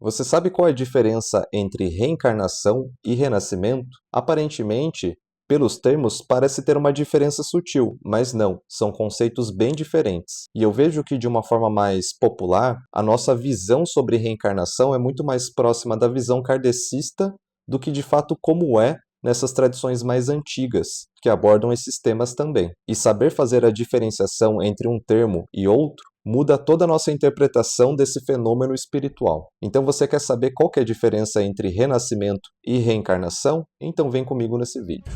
Você sabe qual é a diferença entre reencarnação e renascimento? Aparentemente, pelos termos, parece ter uma diferença sutil, mas não, são conceitos bem diferentes. E eu vejo que, de uma forma mais popular, a nossa visão sobre reencarnação é muito mais próxima da visão kardecista do que de fato como é nessas tradições mais antigas, que abordam esses temas também. E saber fazer a diferenciação entre um termo e outro muda toda a nossa interpretação desse fenômeno espiritual. Então você quer saber qual que é a diferença entre renascimento e reencarnação? Então vem comigo nesse vídeo.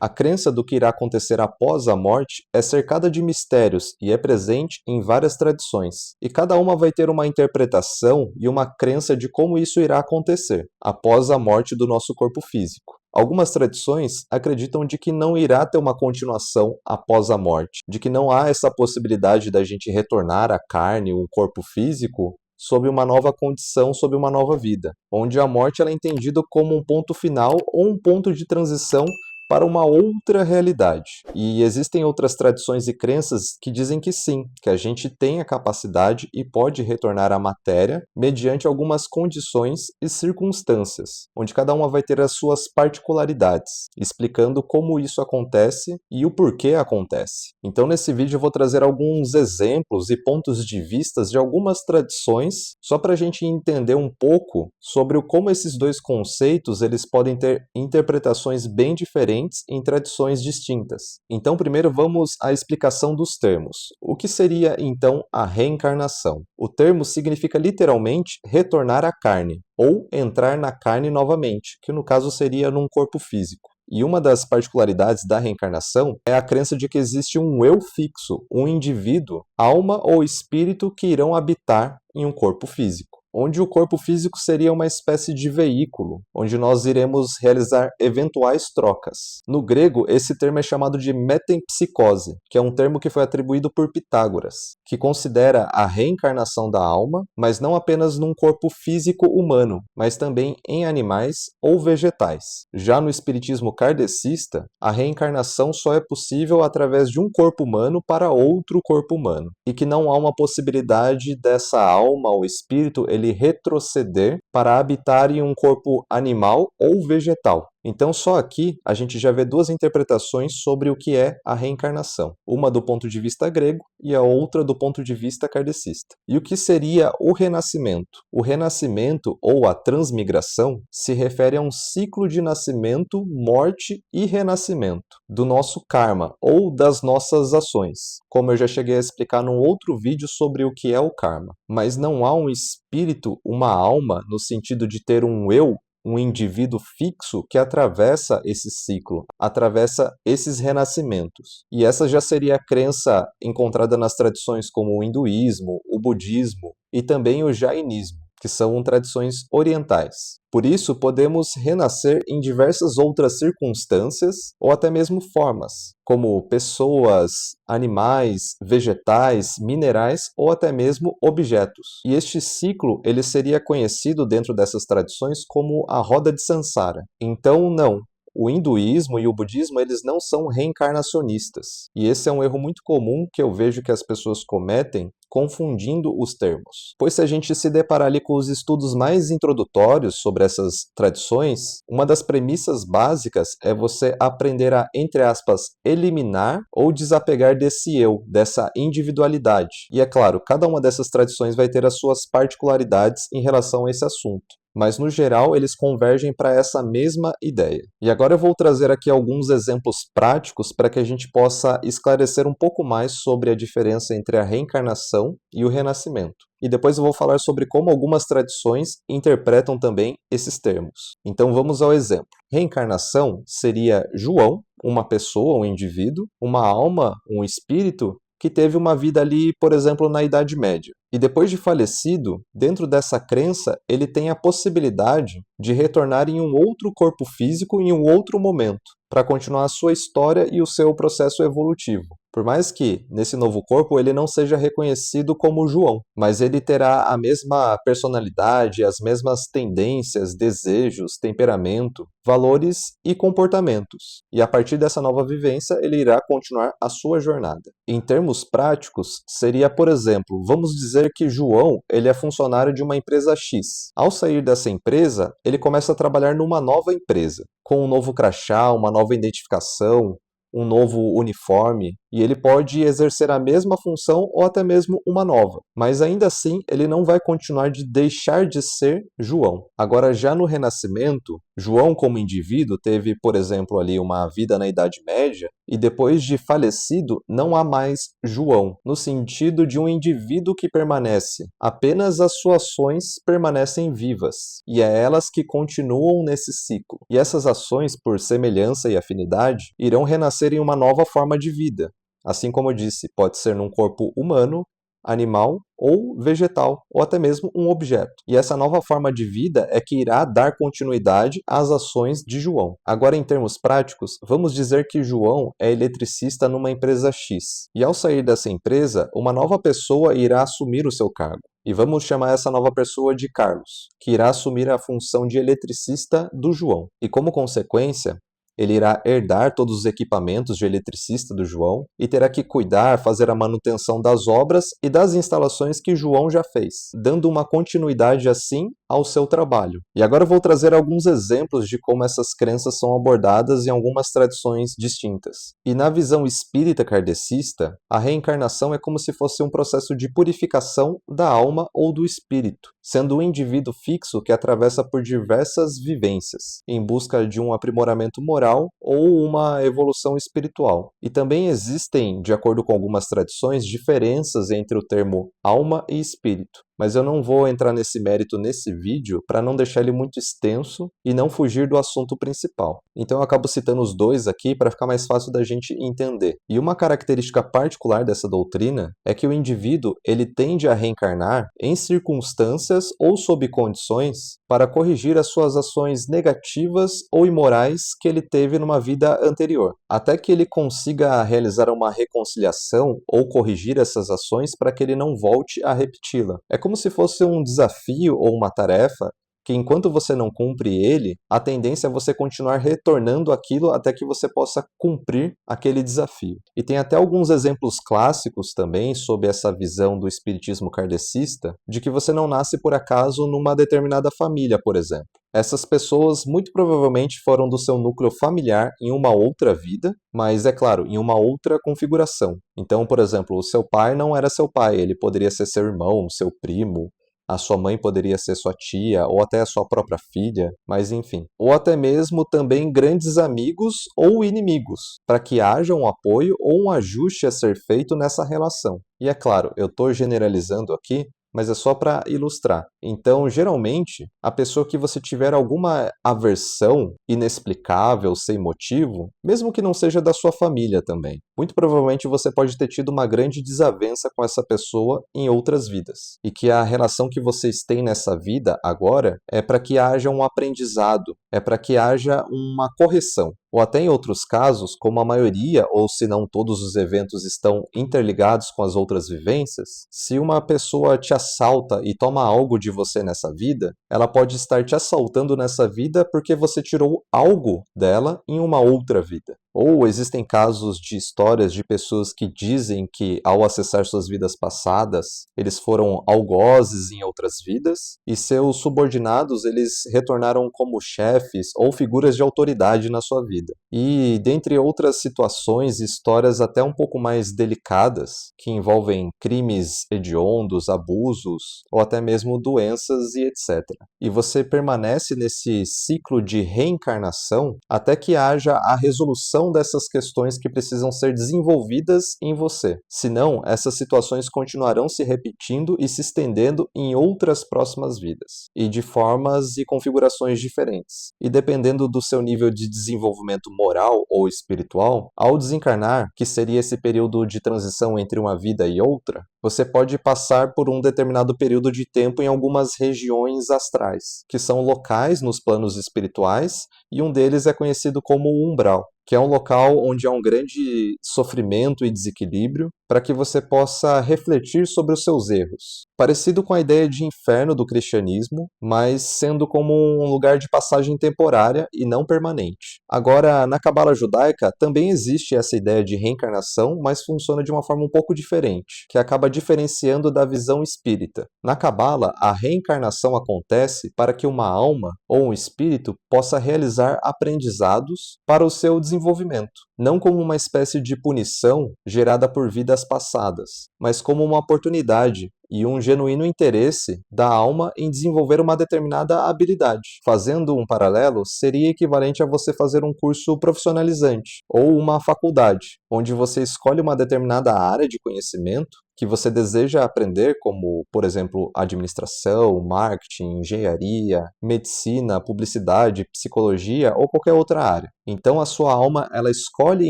A crença do que irá acontecer após a morte é cercada de mistérios e é presente em várias tradições, e cada uma vai ter uma interpretação e uma crença de como isso irá acontecer após a morte do nosso corpo físico. Algumas tradições acreditam de que não irá ter uma continuação após a morte, de que não há essa possibilidade da gente retornar à carne, um corpo físico, sob uma nova condição, sob uma nova vida, onde a morte ela é entendida como um ponto final ou um ponto de transição para uma outra realidade. E existem outras tradições e crenças que dizem que sim, que a gente tem a capacidade e pode retornar à matéria mediante algumas condições e circunstâncias, onde cada uma vai ter as suas particularidades, explicando como isso acontece e o porquê acontece. Então, nesse vídeo eu vou trazer alguns exemplos e pontos de vistas de algumas tradições, só para a gente entender um pouco sobre como esses dois conceitos eles podem ter interpretações bem diferentes em tradições distintas. Então, primeiro vamos à explicação dos termos. O que seria, então, a reencarnação? O termo significa literalmente retornar à carne, ou entrar na carne novamente, que no caso seria num corpo físico. E uma das particularidades da reencarnação é a crença de que existe um eu fixo, um indivíduo, alma ou espírito que irão habitar em um corpo físico, onde o corpo físico seria uma espécie de veículo, onde nós iremos realizar eventuais trocas. No grego, esse termo é chamado de metempsicose, que é um termo que foi atribuído por Pitágoras, que considera a reencarnação da alma, mas não apenas num corpo físico humano, mas também em animais ou vegetais. Já no espiritismo kardecista, a reencarnação só é possível através de um corpo humano para outro corpo humano, e que não há uma possibilidade dessa alma ou espírito ele retroceder para habitar em um corpo animal ou vegetal. Então, só aqui a gente já vê duas interpretações sobre o que é a reencarnação. Uma do ponto de vista grego e a outra do ponto de vista kardecista. E o que seria o renascimento? O renascimento, ou a transmigração, se refere a um ciclo de nascimento, morte e renascimento do nosso karma, ou das nossas ações, como eu já cheguei a explicar num outro vídeo sobre o que é o karma. Mas não há um espírito, uma alma, no sentido de ter um eu, um indivíduo fixo que atravessa esse ciclo, atravessa esses renascimentos. E essa já seria a crença encontrada nas tradições como o hinduísmo, o budismo e também o jainismo, que são tradições orientais. Por isso, podemos renascer em diversas outras circunstâncias ou até mesmo formas, como pessoas, animais, vegetais, minerais ou até mesmo objetos. E este ciclo ele seria conhecido dentro dessas tradições como a roda de Sansara. Então, não. O hinduísmo e o budismo eles não são reencarnacionistas. E esse é um erro muito comum que eu vejo que as pessoas cometem confundindo os termos. Pois se a gente se deparar ali com os estudos mais introdutórios sobre essas tradições, uma das premissas básicas é você aprender a, entre aspas, eliminar ou desapegar desse eu, dessa individualidade. E é claro, cada uma dessas tradições vai ter as suas particularidades em relação a esse assunto. Mas, no geral, eles convergem para essa mesma ideia. E agora eu vou trazer aqui alguns exemplos práticos para que a gente possa esclarecer um pouco mais sobre a diferença entre a reencarnação e o renascimento. E depois eu vou falar sobre como algumas tradições interpretam também esses termos. Então vamos ao exemplo. Reencarnação seria João, uma pessoa, um indivíduo, uma alma, um espírito, que teve uma vida ali, por exemplo, na Idade Média. E depois de falecido, dentro dessa crença, ele tem a possibilidade de retornar em um outro corpo físico em um outro momento, para continuar a sua história e o seu processo evolutivo. Por mais que, nesse novo corpo, ele não seja reconhecido como João, mas ele terá a mesma personalidade, as mesmas tendências, desejos, temperamento, valores e comportamentos. E a partir dessa nova vivência, ele irá continuar a sua jornada. Em termos práticos, seria, por exemplo, vamos dizer que João, ele é funcionário de uma empresa X. Ao sair dessa empresa, ele começa a trabalhar numa nova empresa, com um novo crachá, uma nova identificação, um novo uniforme, e ele pode exercer a mesma função ou até mesmo uma nova. Mas ainda assim, ele não vai continuar de deixar de ser João. Agora, já no Renascimento, João como indivíduo teve, por exemplo, ali uma vida na Idade Média, e depois de falecido, não há mais João, no sentido de um indivíduo que permanece. Apenas as suas ações permanecem vivas, e é elas que continuam nesse ciclo. E essas ações, por semelhança e afinidade, irão renascer em uma nova forma de vida. Assim como eu disse, pode ser num corpo humano, animal ou vegetal, ou até mesmo um objeto. E essa nova forma de vida é que irá dar continuidade às ações de João. Agora, em termos práticos, vamos dizer que João é eletricista numa empresa X. E ao sair dessa empresa, uma nova pessoa irá assumir o seu cargo. E vamos chamar essa nova pessoa de Carlos, que irá assumir a função de eletricista do João. E como consequência, ele irá herdar todos os equipamentos de eletricista do João e terá que cuidar, fazer a manutenção das obras e das instalações que João já fez, dando uma continuidade assim ao seu trabalho. E agora eu vou trazer alguns exemplos de como essas crenças são abordadas em algumas tradições distintas. E na visão espírita kardecista, a reencarnação é como se fosse um processo de purificação da alma ou do espírito, sendo um indivíduo fixo que atravessa por diversas vivências, em busca de um aprimoramento moral ou uma evolução espiritual. E também existem, de acordo com algumas tradições, diferenças entre o termo alma e espírito. Mas eu não vou entrar nesse mérito nesse vídeo para não deixar ele muito extenso e não fugir do assunto principal. Então eu acabo citando os dois aqui para ficar mais fácil da gente entender. E uma característica particular dessa doutrina é que o indivíduo ele tende a reencarnar em circunstâncias ou sob condições para corrigir as suas ações negativas ou imorais que ele teve numa vida anterior, até que ele consiga realizar uma reconciliação ou corrigir essas ações para que ele não volte a repeti-la. É como se fosse um desafio ou uma tarefa que enquanto você não cumpre ele, a tendência é você continuar retornando aquilo até que você possa cumprir aquele desafio. E tem até alguns exemplos clássicos também sob essa visão do espiritismo kardecista, de que você não nasce por acaso numa determinada família, por exemplo. Essas pessoas muito provavelmente foram do seu núcleo familiar em uma outra vida, mas é claro, em uma outra configuração. Então, por exemplo, o seu pai não era seu pai, ele poderia ser seu irmão, seu primo, a sua mãe poderia ser sua tia ou até a sua própria filha, mas enfim. Ou até mesmo também grandes amigos ou inimigos, para que haja um apoio ou um ajuste a ser feito nessa relação. E é claro, eu estou generalizando aqui, mas é só para ilustrar. Então, geralmente, a pessoa que você tiver alguma aversão inexplicável, sem motivo, mesmo que não seja da sua família também, muito provavelmente você pode ter tido uma grande desavença com essa pessoa em outras vidas. E que a relação que vocês têm nessa vida agora é para que haja um aprendizado, é para que haja uma correção. Ou até em outros casos, como a maioria, ou se não todos os eventos estão interligados com as outras vivências, se uma pessoa te assalta e toma algo de você nessa vida, ela pode estar te assaltando nessa vida porque você tirou algo dela em uma outra vida. Ou existem casos de histórias de pessoas que dizem que, ao acessar suas vidas passadas, eles foram algozes em outras vidas, e seus subordinados eles retornaram como chefes ou figuras de autoridade na sua vida. E, dentre outras situações e histórias até um pouco mais delicadas, que envolvem crimes hediondos, abusos, ou até mesmo doenças e etc. E você permanece nesse ciclo de reencarnação até que haja a resolução dessas questões que precisam ser desenvolvidas em você. Senão, essas situações continuarão se repetindo e se estendendo em outras próximas vidas, e de formas e configurações diferentes. E dependendo do seu nível de desenvolvimento moral ou espiritual, ao desencarnar, que seria esse período de transição entre uma vida e outra, você pode passar por um determinado período de tempo em algumas regiões astrais, que são locais nos planos espirituais, e um deles é conhecido como umbral, que é um local onde há um grande sofrimento e desequilíbrio, para que você possa refletir sobre os seus erros. Parecido com a ideia de inferno do cristianismo, mas sendo como um lugar de passagem temporária e não permanente. Agora, na cabala judaica também existe essa ideia de reencarnação, mas funciona de uma forma um pouco diferente, que acaba diferenciando da visão espírita. Na cabala, a reencarnação acontece para que uma alma ou um espírito possa realizar aprendizados para o seu desenvolvimento, não como uma espécie de punição gerada por vidas passadas, mas como uma oportunidade e um genuíno interesse da alma em desenvolver uma determinada habilidade. Fazendo um paralelo, seria equivalente a você fazer um curso profissionalizante ou uma faculdade, onde você escolhe uma determinada área de conhecimento que você deseja aprender, como, por exemplo, administração, marketing, engenharia, medicina, publicidade, psicologia ou qualquer outra área. Então a sua alma, ela escolhe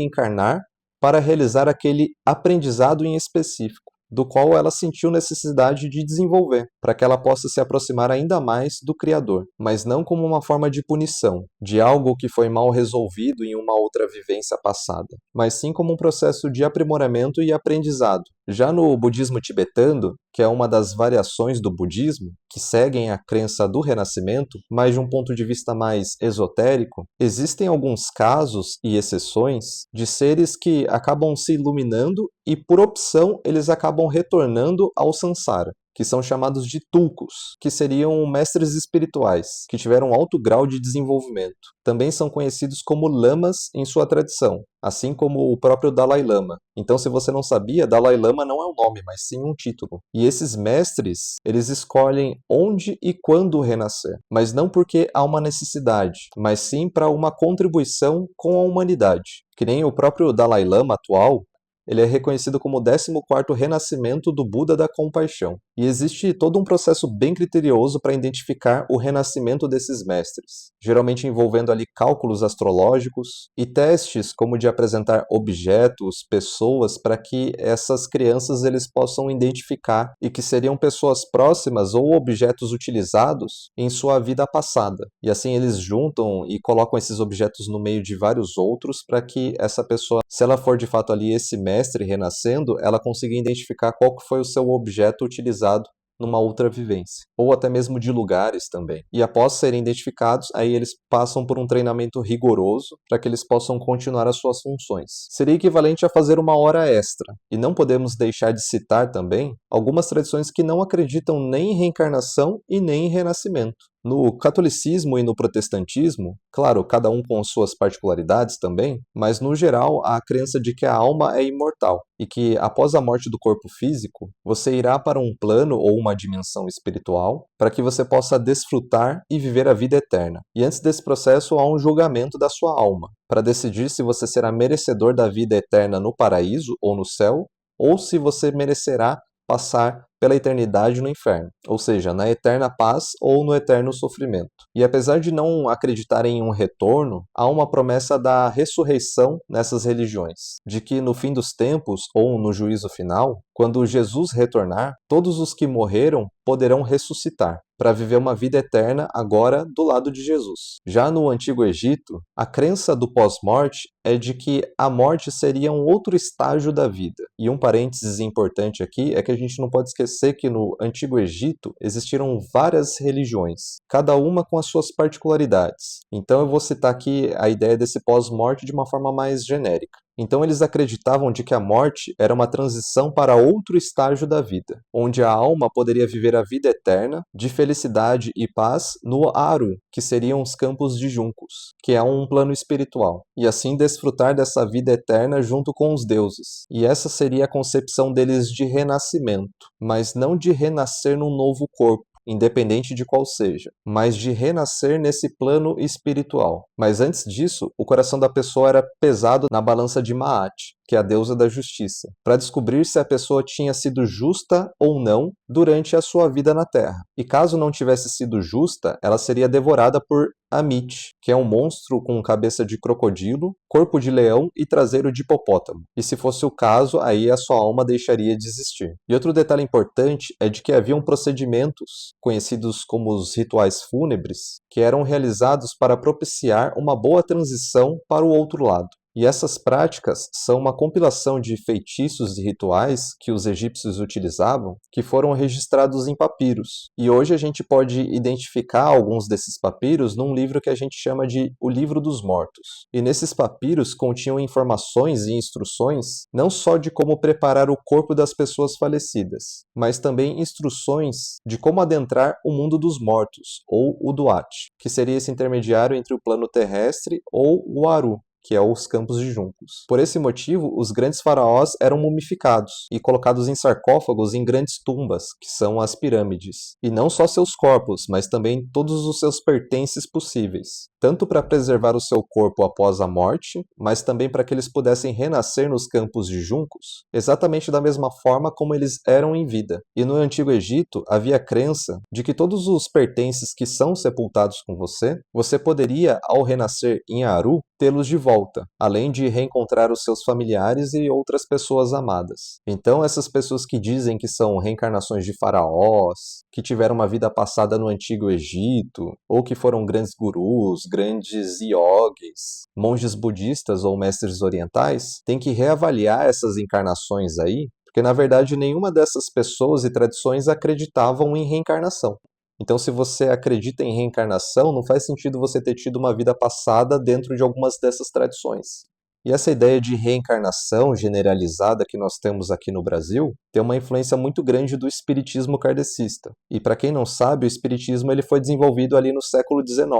encarnar para realizar aquele aprendizado em específico, do qual ela sentiu necessidade de desenvolver, para que ela possa se aproximar ainda mais do Criador, mas não como uma forma de punição, de algo que foi mal resolvido em uma outra vivência passada, mas sim como um processo de aprimoramento e aprendizado. Já no budismo tibetano, que é uma das variações do budismo, que seguem a crença do renascimento, mas de um ponto de vista mais esotérico, existem alguns casos e exceções de seres que acabam se iluminando e, por opção, eles acabam retornando ao samsara, que são chamados de tulkus, que seriam mestres espirituais, que tiveram alto grau de desenvolvimento. Também são conhecidos como lamas em sua tradição, assim como o próprio Dalai Lama. Então, se você não sabia, Dalai Lama não é um nome, mas sim um título. E esses mestres, eles escolhem onde e quando renascer, mas não porque há uma necessidade, mas sim para uma contribuição com a humanidade. Que nem o próprio Dalai Lama atual, ele é reconhecido como o 14º renascimento do Buda da Compaixão. E existe todo um processo bem criterioso para identificar o renascimento desses mestres, geralmente envolvendo ali cálculos astrológicos e testes como de apresentar objetos, pessoas, para que essas crianças eles possam identificar e que seriam pessoas próximas ou objetos utilizados em sua vida passada. E assim eles juntam e colocam esses objetos no meio de vários outros para que essa pessoa, se ela for de fato ali esse mestre renascendo, ela consiga identificar qual que foi o seu objeto utilizado numa outra vivência, ou até mesmo de lugares também. E após serem identificados, aí eles passam por um treinamento rigoroso para que eles possam continuar as suas funções. Seria equivalente a fazer uma hora extra. E não podemos deixar de citar também algumas tradições que não acreditam nem em reencarnação e nem em renascimento. No catolicismo e no protestantismo, claro, cada um com suas particularidades também, mas no geral há a crença de que a alma é imortal e que após a morte do corpo físico, você irá para um plano ou uma dimensão espiritual para que você possa desfrutar e viver a vida eterna. E antes desse processo há um julgamento da sua alma, para decidir se você será merecedor da vida eterna no paraíso ou no céu, ou se você merecerá passar pela eternidade no inferno, ou seja, na eterna paz ou no eterno sofrimento. E apesar de não acreditarem em um retorno, há uma promessa da ressurreição nessas religiões, de que no fim dos tempos ou no juízo final, quando Jesus retornar, todos os que morreram poderão ressuscitar para viver uma vida eterna agora do lado de Jesus. Já no Antigo Egito, a crença do pós-morte é de que a morte seria um outro estágio da vida. E um parênteses importante aqui é que a gente não pode esquecer que no Antigo Egito existiram várias religiões, cada uma com as suas particularidades. Então eu vou citar aqui a ideia desse pós-morte de uma forma mais genérica. Então eles acreditavam de que a morte era uma transição para outro estágio da vida, onde a alma poderia viver a vida eterna de felicidade e paz no Aru, que seriam os campos de juncos, que é um plano espiritual, e assim desfrutar dessa vida eterna junto com os deuses. E essa seria a concepção deles de renascimento, mas não de renascer num novo corpo, independente de qual seja, mas de renascer nesse plano espiritual. Mas antes disso, o coração da pessoa era pesado na balança de Maat, que é a deusa da justiça, para descobrir se a pessoa tinha sido justa ou não durante a sua vida na Terra. E caso não tivesse sido justa, ela seria devorada por Amit, que é um monstro com cabeça de crocodilo, corpo de leão e traseiro de hipopótamo. E se fosse o caso, aí a sua alma deixaria de existir. E outro detalhe importante é de que haviam procedimentos, conhecidos como os rituais fúnebres, que eram realizados para propiciar uma boa transição para o outro lado. E essas práticas são uma compilação de feitiços e rituais que os egípcios utilizavam, que foram registrados em papiros. E hoje a gente pode identificar alguns desses papiros num livro que a gente chama de O Livro dos Mortos. E nesses papiros continham informações e instruções não só de como preparar o corpo das pessoas falecidas, mas também instruções de como adentrar o mundo dos mortos, ou o Duat, que seria esse intermediário entre o plano terrestre ou o Aru, que é os campos de juncos. Por esse motivo, os grandes faraós eram mumificados e colocados em sarcófagos em grandes tumbas, que são as pirâmides. E não só seus corpos, mas também todos os seus pertences possíveis, tanto para preservar o seu corpo após a morte, mas também para que eles pudessem renascer nos campos de juncos, exatamente da mesma forma como eles eram em vida. E no Antigo Egito havia a crença de que todos os pertences que são sepultados com você poderia, ao renascer em Aru, tê-los de volta, além de reencontrar os seus familiares e outras pessoas amadas. Então, essas pessoas que dizem que são reencarnações de faraós, que tiveram uma vida passada no Antigo Egito, ou que foram grandes gurus, grandes yogis, monges budistas ou mestres orientais, têm que reavaliar essas encarnações aí, porque na verdade nenhuma dessas pessoas e tradições acreditavam em reencarnação. Então, se você acredita em reencarnação, não faz sentido você ter tido uma vida passada dentro de algumas dessas tradições. E essa ideia de reencarnação generalizada que nós temos aqui no Brasil tem uma influência muito grande do espiritismo kardecista. E para quem não sabe, o espiritismo ele foi desenvolvido ali no século XIX,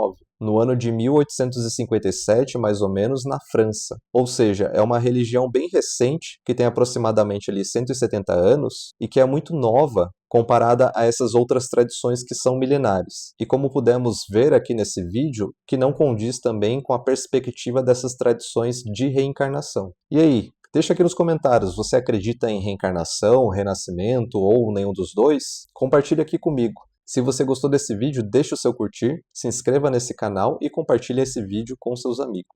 no ano de 1857, mais ou menos, na França. Ou seja, é uma religião bem recente, que tem aproximadamente ali 170 anos e que é muito nova comparada a essas outras tradições que são milenares. E como pudemos ver aqui nesse vídeo, que não condiz também com a perspectiva dessas tradições de reencarnação. E aí, deixa aqui nos comentários, você acredita em reencarnação, renascimento ou nenhum dos dois? Compartilhe aqui comigo. Se você gostou desse vídeo, deixe o seu curtir, se inscreva nesse canal e compartilhe esse vídeo com seus amigos.